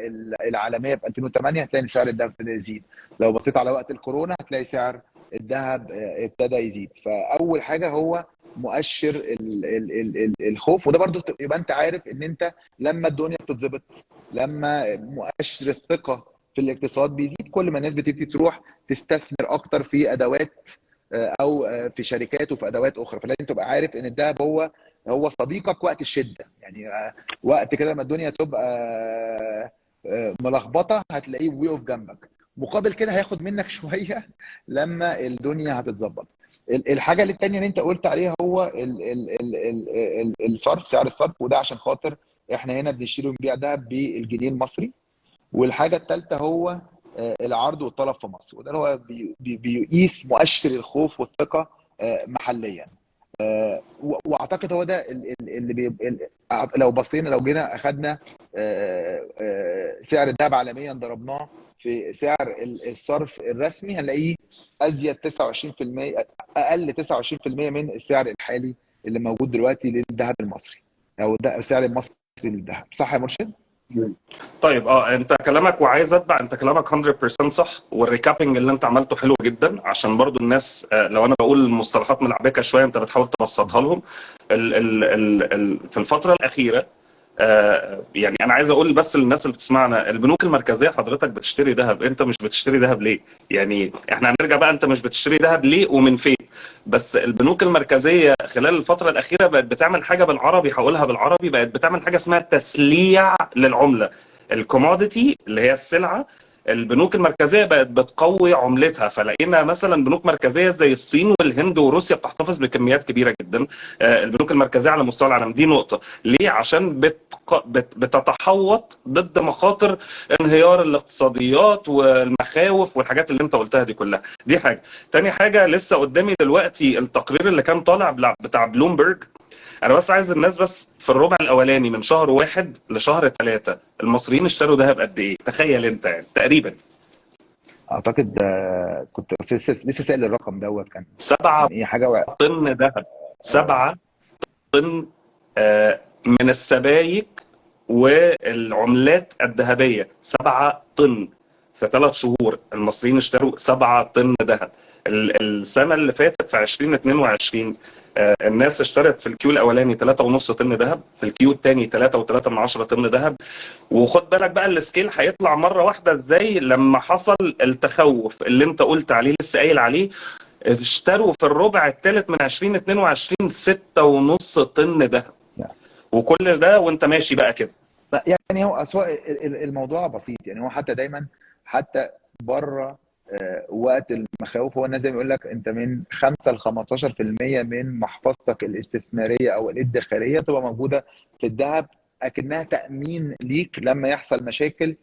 العالميه في 2008 هتلاقي ان سعر الذهب ابتدى يزيد. لو بصيت على وقت الكورونا هتلاقي سعر الذهب ابتدى يزيد. فاول حاجه هو مؤشر الخوف. وده برضو يبقى انت عارف ان انت لما الدنيا بتتظبط، لما مؤشر الثقه في الاقتصاد بيزيد، كل ما الناس بتبتدي تروح تستثمر اكتر في ادوات او في شركات وفي ادوات اخرى. فلازم تبقى عارف ان الذهب هو صديقك وقت الشده. يعني وقت كده لما الدنيا تبقى ملخبطه هتلاقيه بيقف جنبك، مقابل كده هياخد منك شويه لما الدنيا هتتظبط. الحاجه الثانيه اللي انت قلت عليها هو الصرف، سعر الصرف. وده عشان خاطر احنا هنا بنشتري ونبيع ذهب بالجنيه المصري. والحاجه الثالثه هو العرض والطلب في مصر، وده هو بيقيس مؤشر الخوف والثقه محليا. واعتقد هو ده اللي لو بصينا، لو جينا اخذنا سعر الذهب عالميا ضربناه في سعر الصرف الرسمي هنلاقيه ازيد 29%، اقل 29% من السعر الحالي اللي موجود دلوقتي للذهب المصري، او السعر المصري للذهب. صح يا مرشد؟ طيب انت كلامك، وعايز اتبع انت كلامك 100% صح، والريكابنج اللي انت عملته حلو جدا، عشان برضو الناس لو انا بقول المصطلحات ملعبكه شويه انت بتحاول تبسطها لهم. في الفتره الاخيره يعني انا عايز اقول بس للناس اللي بتسمعنا، البنوك المركزيه حضرتك بتشتري ذهب، انت مش بتشتري ذهب ليه؟ يعني احنا هنرجع بقى، انت مش بتشتري ذهب ليه ومن فين؟ بس البنوك المركزيه خلال الفتره الاخيره بقت بتعمل حاجه بالعربي، هقولها بالعربي، بقت بتعمل حاجه اسمها تسليع للعمله. الكوموديتي اللي هي السلعه، البنوك المركزيه بقت بتقوي عملتها. فلقينا مثلا بنوك مركزيه زي الصين والهند وروسيا بتحتفظ بكميات كبيره جدا. البنوك المركزيه على مستوى العالم، دي نقطه. ليه؟ عشان بتتحوط ضد مخاطر انهيار الاقتصاديات والمخاوف والحاجات اللي انت قلتها دي كلها. دي حاجه. تاني حاجه، لسه قدامي دلوقتي التقرير اللي كان طالع بتاع بلومبرج. انا بس عايز الناس بس في الربع الاولاني من شهر 1 لشهر 3 المصريين اشتروا ذهب قد ايه؟ تخيل انت يعني تقريبا اعتقد كنت لسه سائل الرقم دوت كان 7 ايه حاجه طن ذهب. 7 طن من السبائك والعملات الذهبيه. 7 طن في 3 شهور المصريين اشتروا 7 طن ذهب. السنه اللي فاتت في 2022 الناس اشترت في الكيو الاولاني 3.5 طن ذهب، في الكيو الثاني 3.3 طن ذهب. وخد بالك بقى السكيل هيطلع مره واحده ازاي لما حصل التخوف اللي انت قلت عليه، لسه قايل عليه. اشتروا في الربع الثالث من 2022 6.5 طن ذهب، وكل ده وانت ماشي بقى كده. يعني هو الموضوع بسيط. يعني هو حتى دايما حتى بره وقت المخاوف، هو الناس زي ما يقول لك انت من 5 ل 15% من محفظتك الاستثماريه او الادخاريه تبقى موجوده في الذهب، اكنها تامين ليك لما يحصل مشاكل.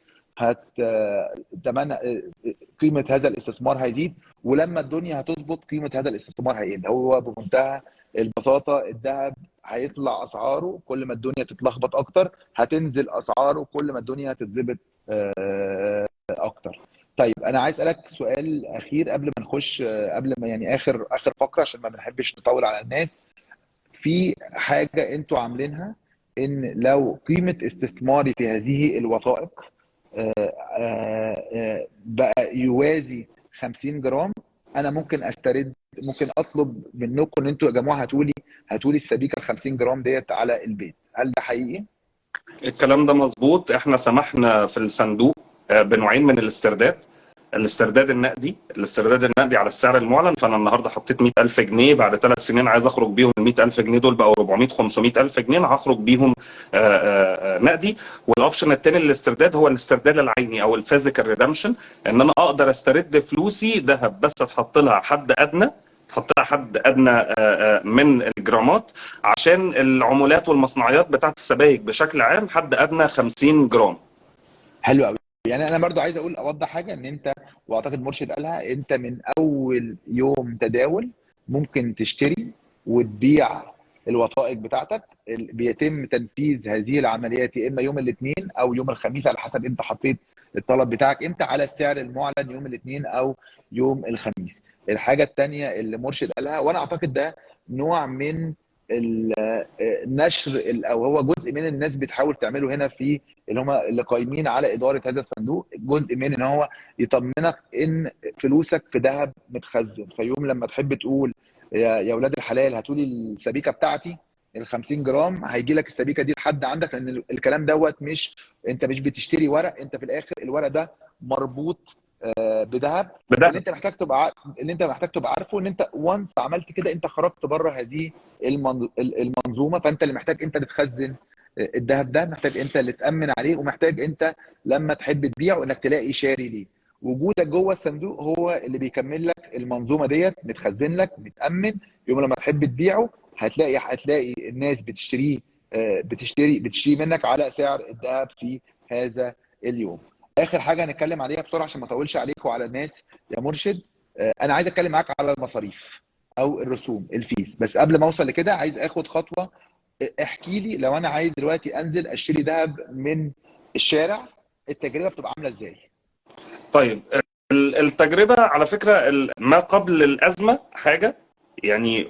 قيمه هذا الاستثمار هيزيد، ولما الدنيا هتظبط قيمه هذا الاستثمار هيقل. هو بمنتهى البساطه الذهب هيطلع اسعاره كل ما الدنيا تتلخبط اكتر، هتنزل اسعاره كل ما الدنيا تتظبط اكتر. طيب انا عايز اسالك سؤال اخير قبل ما نخش، قبل ما يعني اخر فقره، عشان ما بنحبش نطول على الناس. في حاجه انتوا عاملينها، ان لو قيمه استثماري في هذه الوثائق بقى يوازي 50 جرام، انا ممكن ممكن اطلب منكم ان انتوا يا جماعه هاتوا لي السبيكه ال 50 جرام ديت على البيت. هل ده حقيقي؟ الكلام ده مظبوط. احنا سمحنا في الصندوق بنوعين من الاسترداد النقدي على السعر المعلن. فانا النهارده حطيت 100,000 جنيه، بعد 3 سنين عايز اخرج بيهم ال 100,000 جنيه دول بقوا 400 500,000 جنيه، هخرج بيهم نقدي. والاوبشن الثاني للاسترداد هو الاسترداد العيني او الفيزيكال ريدمشن، ان انا اقدر استرد فلوسي ذهب بس تحط لها حد ادنى من الجرامات، عشان العمولات والمصنعيات بتاعت السبائك بشكل عام حد ادنى 50 جرام. حلو قوي. يعني انا برضو عايز اوضح حاجه، ان انت واعتقد مرشد قالها، انت من اول يوم تداول ممكن تشتري وتبيع الوثائق الوثائق بتاعتك بيتم تنفيذ هذه العمليات يا اما يوم الاثنين او يوم الخميس، على حسب انت حطيت الطلب بتاعك امتى، على السعر المعلن يوم الاثنين او يوم الخميس. الحاجه الثانيه اللي مرشد قالها، وانا اعتقد ده نوع من النشر او هو جزء من الناس بتحاول تعمله هنا في اللي هم اللي قايمين على اداره هذا الصندوق، جزء من ان هو يطمنك ان فلوسك في ذهب متخزن. فيوم لما تحب تقول يا اولاد الحلال هاتوا لي السبيكه بتاعتي ال 50 جرام، هيجي لك السبيكه دي لحد عندك، لان الكلام دوت مش انت مش بتشتري ورق، انت في الاخر الورق ده مربوط بذهب. اللي انت محتاج تبقى عارفه ان انت وانس عملت كده انت خرجت بره هذه المنظومه، فانت اللي محتاج انت اللي تخزن الذهب ده، محتاج انت اللي تامن عليه، ومحتاج انت لما تحب تبيعه انك تلاقي شاري ليه. وجودك جوه الصندوق هو اللي بيكمل لك المنظومه ديت، متخزن لك متامن. يوم لما تحب تبيعه هتلاقي الناس بتشتري منك على سعر الذهب في هذا اليوم. اخر حاجه هنتكلم عليها بسرعه عشان ما اطولش عليك وعلى الناس يا مرشد، انا عايز اتكلم معاك على المصاريف او الرسوم الفيس. بس قبل ما اوصل لكده عايز اخد خطوه. احكي لي لو انا عايز دلوقتي انزل اشتري ذهب من الشارع، التجربه بتبقى عامله ازاي؟ طيب، التجربه على فكره ما قبل الازمه حاجه يعني،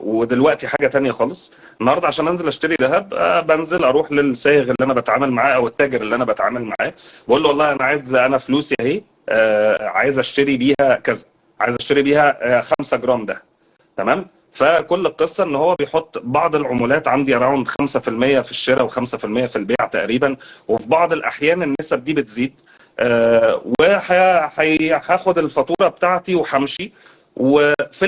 ودلوقتي حاجه تانية خالص. النهارده عشان انزل اشتري ذهب بنزل اروح للصايغ اللي انا بتعامل معاه او التاجر اللي انا بتعامل معاه، بقول له والله انا فلوسي اهي، عايز اشتري بيها كذا، عايز اشتري بيها 5 جرام ده، تمام. فكل القصه ان هو بيحط بعض العمولات عندي اراوند 5% في الشراء و5% في البيع تقريبا، وفي بعض الاحيان النسب دي بتزيد، وهاخد الفاتوره بتاعتي وهمشي. وفي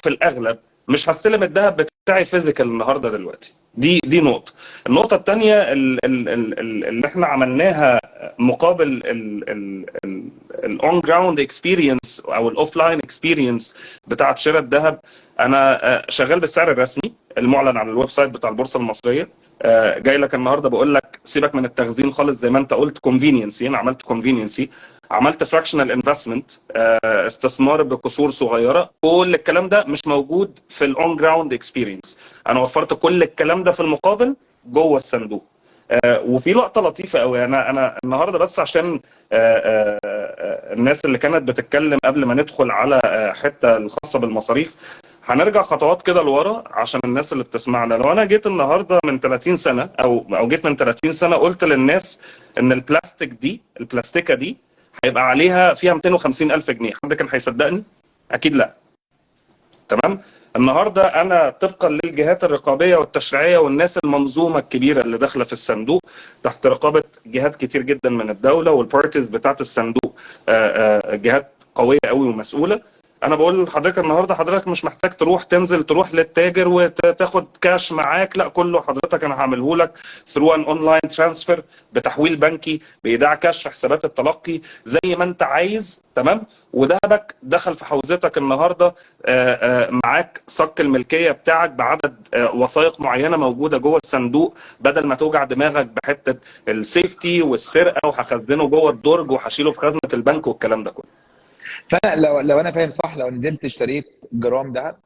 الاغلب مش هستلم الذهب بتاعي فيزيكال النهارده دلوقتي. دي نقطه. النقطه الثانيه اللي احنا عملناها مقابل الاون جراوند اكسبيرينس او الاوف لاين اكسبيرينس بتاعه شراء الذهب. انا شغال بالسعر الرسمي المعلن على الويب سايت بتاع البورصه المصريه. جاي لك النهارده بقول لك سيبك من التخزين خالص، زي ما انت قلت كونفينينسي، انا عملت كونفينينسي، عملت فراكشنال انفستمنت، استثمار بقصور صغيره. كل الكلام ده مش موجود في الاون جراوند اكسبيرينس، انا وفرت كل الكلام ده في المقابل جوه الصندوق. وفي لقطه لطيفه قوي، انا النهارده بس عشان الناس اللي كانت بتتكلم قبل ما ندخل على حته الخاصه بالمصاريف، هنرجع خطوات كده لورا عشان الناس اللي بتسمعنا. لو انا جيت النهارده من 30 سنه او جيت من 30 سنه قلت للناس ان البلاستيكه دي هيبقى عليها فيها 250,000 جنيه، حد كان هيصدقني؟ اكيد لا. تمام. النهارده انا طبقا للجهات الرقابيه والتشريعيه والناس المنظومه الكبيره اللي داخله في الصندوق تحت رقابه جهات كتير جدا من الدوله، والبارتيز بتاعت الصندوق جهات قويه قوي ومسؤوله. انا بقول لحضرتك النهارده حضرتك مش محتاج تروح للتاجر وتاخد كاش معاك، لا، كله حضرتك انا هعمله لك ثرو ان اونلاين ترانسفير، بتحويل بنكي، بايداع كاش في حسابات التلقي، زي ما انت عايز. تمام. وذهبك دخل في حوزتك النهارده، معاك صك الملكيه بتاعك بعدد وثائق معينه موجوده جوه الصندوق، بدل ما توجع دماغك بحته السيفتي والسرقه وهخزنه جوه الدرج وهشيله في خزنه البنك والكلام ده كله. فانا لو انا فاهم صح، لو نزلت اشتريت جرام دهب،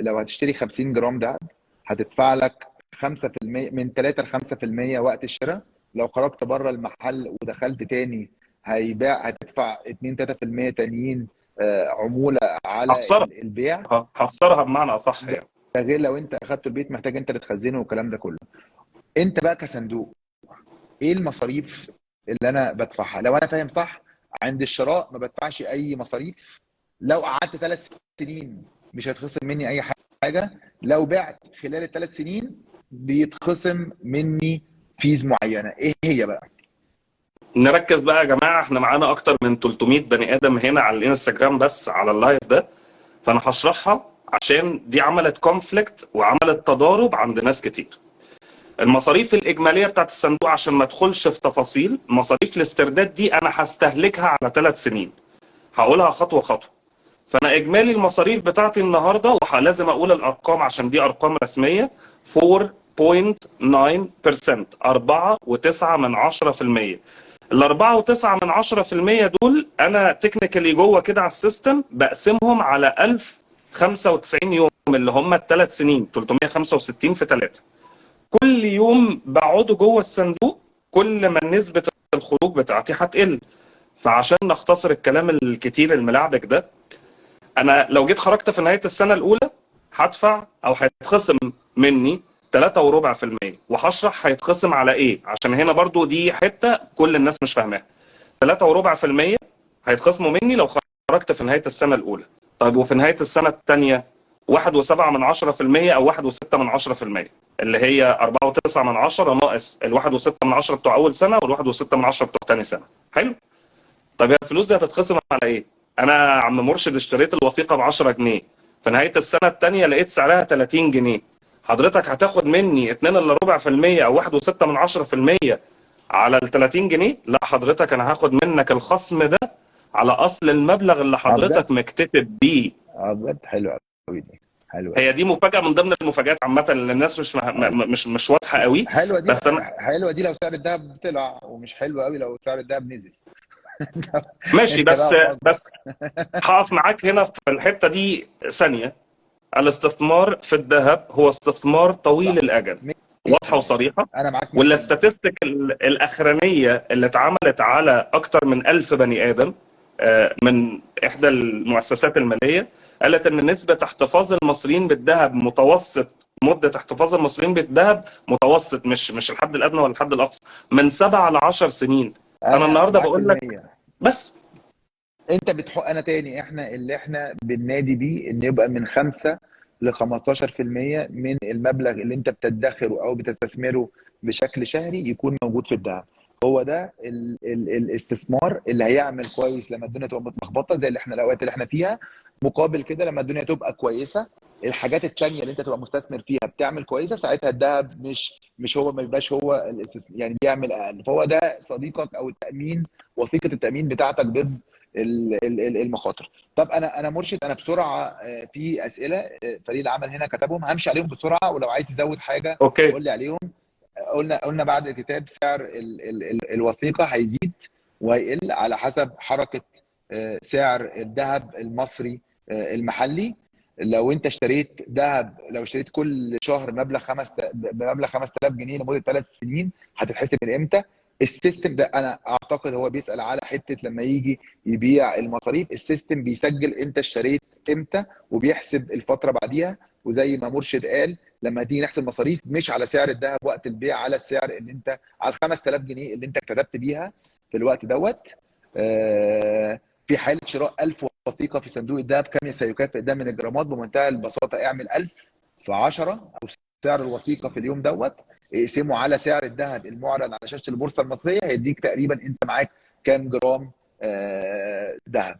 لو هتشتري 50 جرام دهب هتدفع لك 5% من 3 ل 5% وقت الشراء. لو خرجت بره المحل ودخلت تاني هتدفع 2 3% تانيين عموله على البيع. هخسرها بمعنى اصح يعني. ده غير لو انت اخدته البيت محتاج انت اللي تخزنه والكلام ده كله. انت بقى كصندوق ايه المصاريف اللي انا بدفعها؟ لو انا فاهم صح، عند الشراء ما بدفعش اي مصاريف، لو قعدت 3 سنين مش هيتخصم مني اي حاجه، لو بعت خلال ال3 سنين بيتخصم مني فيز معينه. ايه هي بقى؟ نركز بقى يا جماعه، احنا معانا اكتر من 300 بني ادم هنا على الانستجرام بس على اللايف ده، فانا هشرحها عشان دي عملت كونفليكت وعملت تضارب عند ناس كتير. المصاريف الاجماليه بتاعت الصندوق عشان ما ادخلش في تفاصيل، مصاريف الاسترداد دي انا هستهلكها على 3 سنين، هقولها خطوه خطوه. فانا اجمالي المصاريف بتاعتي النهارده، ولازم اقول الارقام عشان دي ارقام رسميه، 4.9%، 4.9%. ال 4.9% دول انا تكنيكالي جوه كده على السيستم بقسمهم على 1000 95 يوم اللي هم الثلاث سنين، 365 في 3. كل يوم بقعده جوه الصندوق كل ما نسبة الخروج بتاعتي هتقل. فعشان نختصر الكلام الكتير الملعبك ده، انا لو جيت خرجت في نهاية السنة الاولى هدفع او هيتخصم مني 3.4%، وهشرح هيتخصم على ايه، عشان هنا برضو دي حتة كل الناس مش فاهماها. 3.4% هيتخصموا مني لو خرجت في نهاية السنة الأولى. طيب وفي نهاية السنة الثانية 1.7% أو 1.6%، اللي هي 4.9 ناقص ال 1.6 بتوع أول سنة وال 1.6 بتوع ثاني سنة. حلو؟ طيب الفلوس دي هتتخصم على إيه؟ أنا عم مرشد اشتريت الوثيقة ب 10 جنيه، في نهاية السنة الثانية لقيت سعرها 30 جنيه. حضرتك هتاخد مني 2.4% أو 1.6% على ال 30 جنيه؟ لا حضرتك، انا هاخد منك الخصم ده على اصل المبلغ اللي بجد؟ حضرتك مكتتب بيه. بجد حلو قوي دي، حلوه هي قوي. دي مفاجاه من ضمن المفاجآت عامه اللي الناس مش واضحه قوي. حلوه دي، بس انا حلوه دي لو سعر الذهب طلع، ومش حلوه قوي لو سعر الذهب نزل. ماشي. انت بس بقى وحظك. بس هقف معاك هنا في الحته دي ثانيه. الاستثمار في الذهب هو استثمار طويل صح، الاجل، واضحه 100%. وصريحه. انا معاك 100%. والاستاتستيك الاخرانيه اللي اتعملت على اكثر من 1000 بني ادم من احدى المؤسسات الماليه، قالت ان نسبه احتفاظ المصريين بالذهب متوسط، مده احتفاظ المصريين بالذهب متوسط، مش الحد الادنى ولا الحد الاقصى، من 7 ل 10 سنين. انا انا النهارده معاك في بقول لك المية. بس. انت بتحق، انا تاني، احنا اللي احنا بننادي بيه ان يبقى من 5 ل 15% من المبلغ اللي انت بتدخره او بتستثمره بشكل شهري يكون موجود في الذهب. هو ده ال الاستثمار اللي هيعمل كويس لما الدنيا تبقى متلخبطه زي اللي احنا الاوقات اللي احنا فيها. مقابل كده لما الدنيا تبقى كويسه، الحاجات التانيه اللي انت تبقى مستثمر فيها بتعمل كويسه، ساعتها الذهب مش هو، ما يبقاش هو يعني بيعمل اقل. فهو ده صديقك او التامين، وثيقه التامين بتاعتك ضد المخاطر. طب انا مرشد، انا بسرعه في اسئله فريق العمل هنا كتبهم، همشي عليهم بسرعه، ولو عايز تزود حاجه اوكي. قول لي عليهم. قلنا بعد الكتاب سعر الوثيقه هيزيد وهيقل على حسب حركه سعر الذهب المصري المحلي. لو انت اشتريت ذهب، لو اشتريت كل شهر بمبلغ 5000 جنيه لمده 3 سنين، هتتحسب من امتى؟ السيستم ده انا اعتقد هو بيسال على حته لما يجي يبيع المصاريف، السيستم بيسجل انت اشتريت امتى وبيحسب الفتره بعديها. وزي ما مرشد قال، لما تيجي نحسب مصاريف مش على سعر الذهب وقت البيع، على السعر اللي انت، على ال 5000 جنيه اللي انت اكتتبت بيها في الوقت دوت. في حاله شراء 1000 وثيقه في صندوق الذهب، كم سيكافئ ده من الجرامات؟ بمنتهى البساطه، اعمل 1000 في 10 او سعر الوثيقه في اليوم دوت، اقسمه على سعر الذهب المعلن على شاشه البورصه المصريه، هيديك تقريبا انت معاك كام جرام ذهب.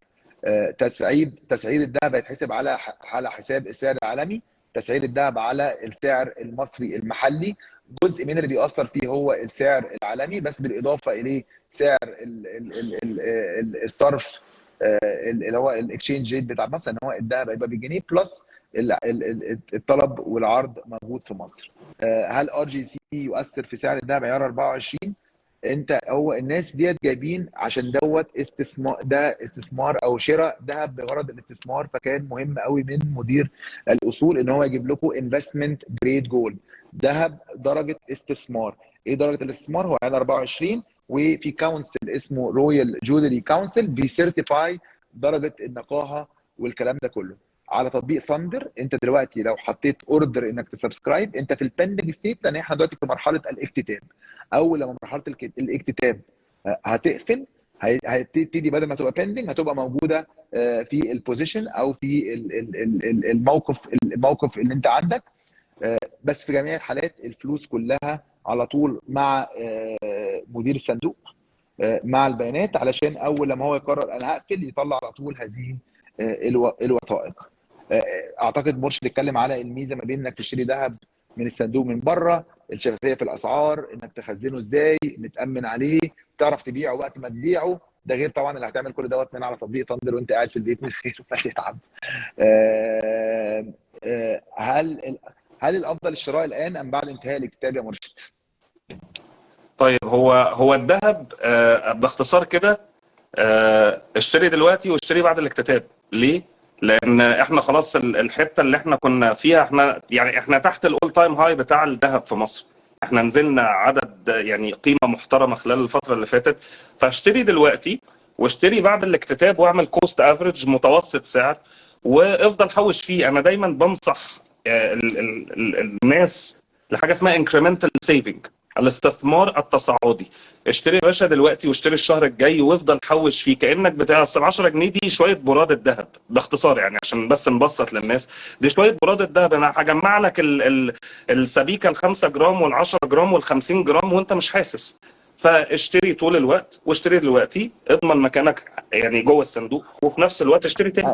تسعير الذهب هيتحسب على حساب السعر العالمي، تسعير الذهب على السعر المصري المحلي. جزء من اللي بيأثر فيه هو السعر العالمي، بس بالإضافة إليه سعر الصرف، اللي هو الاكسشينج ريت بتاع مصر، ان هو الذهب هيبقى بالجنيه بلس الطلب والعرض موجود في مصر. هل ار جي سي يؤثر في سعر الذهب عيار 24؟ انت، هو الناس ديت جايبين عشان دوت استثمار، ده استثمار او شراء ذهب بغرض الاستثمار، فكان مهم قوي من مدير الاصول ان هو يجيب لكم انفستمنت جريد جولد، ذهب درجه استثمار. ايه درجه الاستثمار؟ هو عيار 24، وفي كونسل اسمه رويال جولري كونسل بيسيرتيفاي درجه النقاهه والكلام ده كله. على تطبيق ثاندر، انت دلوقتي لو حطيت اوردر انك تسبسكرايب، انت في البندنج ستيت، لان احنا دلوقتي في مرحله الاكتتاب. اول لما مرحله الاكتتاب هتقفل، هتبتدي بدل ما تبقى بندنج هتبقى موجوده في البوزيشن او في الموقف اللي انت عندك. بس في جميع الحالات الفلوس كلها على طول مع مدير الصندوق مع البيانات، علشان اول لما هو يقرر انا هقفل يطلع على طول هذه الوثائق. اعتقد مرشد اتكلم على الميزه ما بين انك تشتري ذهب من الصندوق من بره، الشفافيه في الاسعار، انك تخزنه ازاي، متامن عليه، تعرف تبيعه وقت ما تبيعه. ده غير طبعا اللي هتعمل كل دوت من على تطبيق ثاندر وانت قاعد في البيت من غير ما تتعب. هل الافضل الشراء الان ام بعد انتهاء الكتاب يا مرشد؟ طيب هو الذهب باختصار كده اشتري دلوقتي واشتري بعد الاكتتاب. ليه؟ لان احنا خلاص الحته اللي احنا كنا فيها، احنا تحت الاول تايم هاي بتاع الذهب في مصر. احنا نزلنا عدد يعني قيمه محترمه خلال الفتره اللي فاتت. فاشتري دلوقتي واشتري بعد الاكتتاب واعمل كوست افريج متوسط سعر وافضل حوش فيه. انا دايما بنصح الناس لحاجه اسمها انكريمنتال سيفنج، الاستثمار التصاعدي. اشتري يا باشا دلوقتي واشتري الشهر الجاي وافضل حوش فيه كانك بتاع ال 10 جنيه دي شويه براد الذهب باختصار، يعني عشان بس نبسط للناس. دي شويه براد الذهب، انا هجمع لك السبيكه ال 5 جرام وال 10 جرام وال 50 جرام وانت مش حاسس. فاشتري طول الوقت واشتري دلوقتي، اضمن مكانك يعني جوه الصندوق، وفي نفس الوقت اشتري تاني.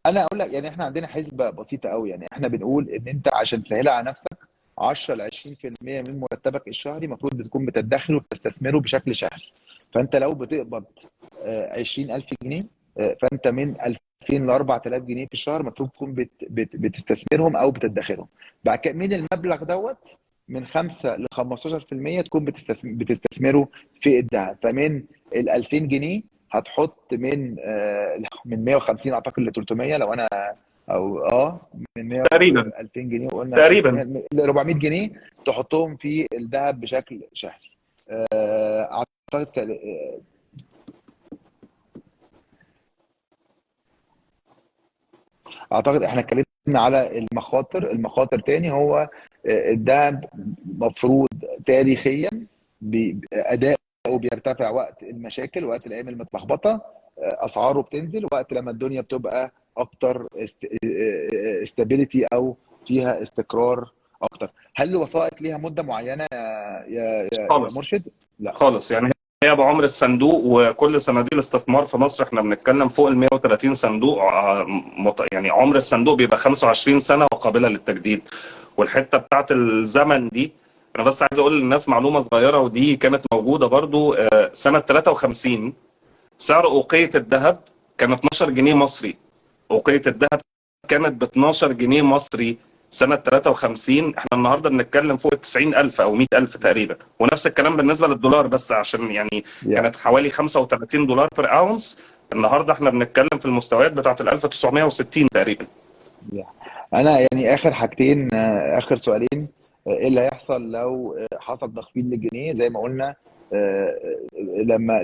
انا اقول لك يعني احنا عندنا حسبه بسيطه قوي. يعني احنا بنقول ان انت عشان تسهلها على نفسك 10 ل 20% من مرتبك الشهري المفروض بتكون بتدخره وبتستثمره بشكل شهري. فانت لو بتقبض 20,000 جنيه، فانت من 2000 ل 4000 جنيه في الشهر المفروض تكون بتستثمرهم او بتدخرهم. بعد كده من المبلغ دوت من 5 ل 15% تكون بتستثمره في الذهب. فمن ال 2000 جنيه هتحط من 150 اعتقد ل 300 لو انا او من 100 تقريبا 2000 جنيه وقلنا تقريبا. ل 400 جنيه تحطهم في الذهب بشكل شهري. اعتقد اعتقد احنا اتكلمنا على المخاطر تاني. هو الذهب مفروض تاريخيا اداؤه بيرتفع وقت المشاكل، وقت الايام المتلخبطه اسعاره بتنزل، وقت لما الدنيا بتبقى اكتر استابيليتي او فيها استقرار اكتر. هل الوثائق ليها مده معينه يا خالص مرشد؟ لا. خالص، يعني هي بعمر الصندوق. وكل صناديق الاستثمار في مصر احنا بنتكلم فوق ال 130 صندوق، يعني عمر الصندوق بيبقى 25 سنه وقابله للتجديد. والحته بتاعت الزمن دي، انا بس عايز اقول للناس معلومه صغيره ودي كانت موجوده برضو. سنه 53 سعر اوقيه الذهب كان 12 جنيه مصري. اوقيه الذهب كانت ب 12 جنيه مصري سنة 53. احنا النهارده بنتكلم فوق ال 90,000 او 100,000 تقريبا. ونفس الكلام بالنسبة للدولار، بس عشان يعني كانت حوالي 35 دولار بر اونس. النهارده احنا بنتكلم في المستويات بتاعت ال 1960 تقريبا. انا يعني اخر حاجتين، اخر سؤالين. ايه اللي هيحصل لو حصل تخفيض للجنيه زي ما قلنا؟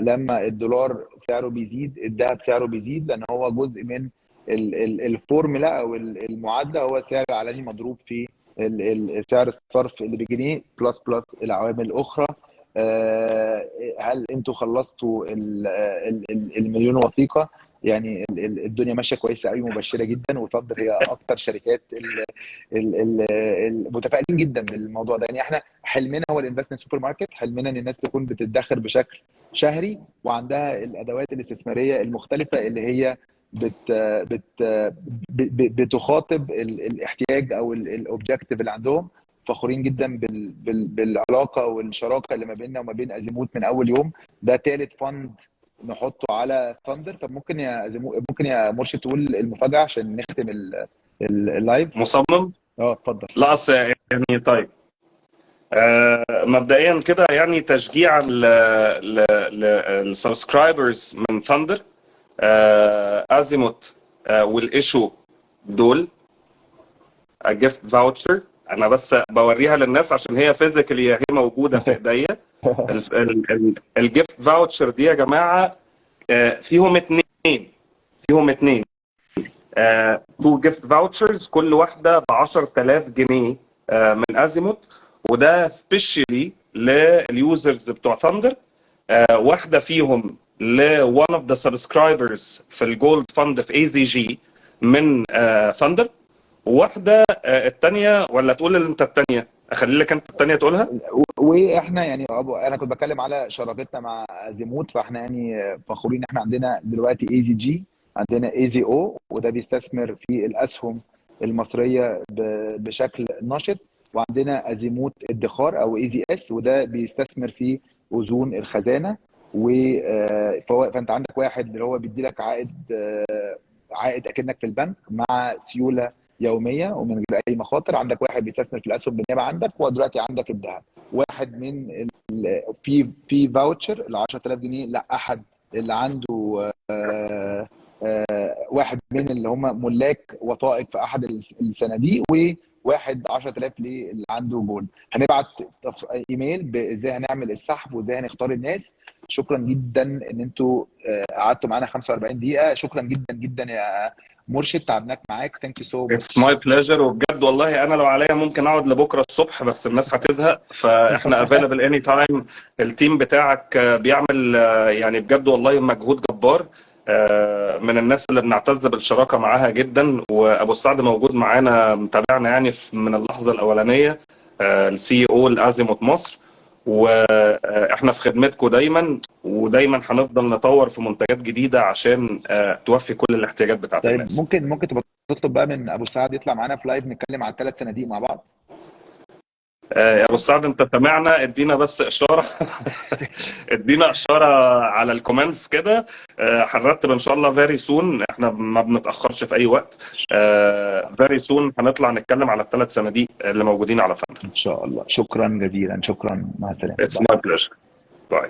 لما الدولار سعره بيزيد الذهب سعره بيزيد، لان هو جزء من الفورمولا او المعادله، هو السعر العالمي مضروب في سعر الصرف اللي بجنيه بلس العوامل الاخرى. هل انتوا خلصتوا المليون وثيقه؟ يعني الدنيا ماشيه كويسه قوي، مبشره جدا، وتقدر هي اكتر شركات المتفائلين جدا بالموضوع ده. يعني احنا حلمنا هو الانفستمنت سوبر ماركت، حلمنا ان الناس تكون بتدخر بشكل شهري وعندها الادوات الاستثماريه المختلفه اللي هي بتخاطب الاحتياج او الاوبجيكتيف اللي عندهم. فخورين جدا بالعلاقه والشراكه اللي ما بيننا وما بين ازيموت من اول يوم. ده ثالث فند نحطه على ثاندر. طب ممكن يا مرشد تقول المفاجاه عشان نختم اللايف؟ مصمم؟ اتفضل. لا اصل يعني طيب، مبدئيا كده يعني تشجيعا للسبسكرايبرز من ثاندر. ازيموت والايشو دول جيفت فاوتشر. انا بس بوريها للناس عشان هي فيزيكالي هي موجوده في ايديا. الجيفت فاوتشر دي يا جماعه فيهم اتنين تو جيفت فاوتشرز، كل واحده ب 10,000 جنيه من ازيموت. وده سبيشالي لليوزرز بتوع ثاندر. واحده فيهم ل one of the subscribers في الجولد فند في اي زي جي من ثاندر. وواحده الثانيه، ولا تقول انت الثانيه؟ اخلي لك انت الثانيه تقولها. واحنا يعني انا كنت بتكلم على شراكتنا مع ازيموت، فاحنا يعني فخورين ان احنا عندنا دلوقتي اي زي جي، عندنا اي زي او، وده بيستثمر في الاسهم المصريه بشكل نشط. وعندنا ازيموت ادخار او اي زي اس، وده بيستثمر في اذون الخزانه. فانت عندك واحد اللي هو بيدي لك عائد اكنك في البنك مع سيوله يوميه ومن غير اي مخاطر. عندك واحد بيستثمر في الاسهم بالنيابه عندك، ودلوقتي عندك الذهب. واحد من في فاوتشر ل 10,000 جنيه لاحد اللي عنده واحد من اللي هم ملاك وثائق في احد الصناديق، وواحد 10,000 اللي عنده بون. هنبعت ايميل بازاي هنعمل السحب وازاي هنختار الناس. شكرا جدا ان انتوا قعدتوا معانا 45 دقيقه. شكرا جدا جدا يا مرشد، تعبناك معاك. ثانك يو سو It's ماتش. my pleasure. وبجد والله انا لو عليا ممكن اقعد لبكره الصبح، بس الناس هتزهق، فاحنا available anytime. التيم بتاعك بيعمل يعني بجد والله مجهود جبار. من الناس اللي بنعتز بالشراكه معاها جدا. وابو السعد موجود معانا متابعنا يعني من اللحظه الاولانيه، السي او لازيموت مصر. واحنا في خدمتكم دايما، ودايما هنفضل نطور في منتجات جديده عشان توفي كل الاحتياجات بتاعت طيب الناس. ممكن تبقى تطلب بقى من ابو سعد يطلع معانا في لايف نتكلم على ال3 صناديق مع بعض. يا ابو السعد انت سمعنا، ادينا بس اشاره. ادينا اشاره على الكومنتس كده. هنرتب ان شاء الله فيري سون، احنا ما بنتاخرش في اي وقت. فيري سون هنطلع نتكلم على ال3 صناديق اللي موجودين على فندر ان شاء الله. شكرا جزيلا، شكرا، مع السلامه. It's my pleasure. Bye.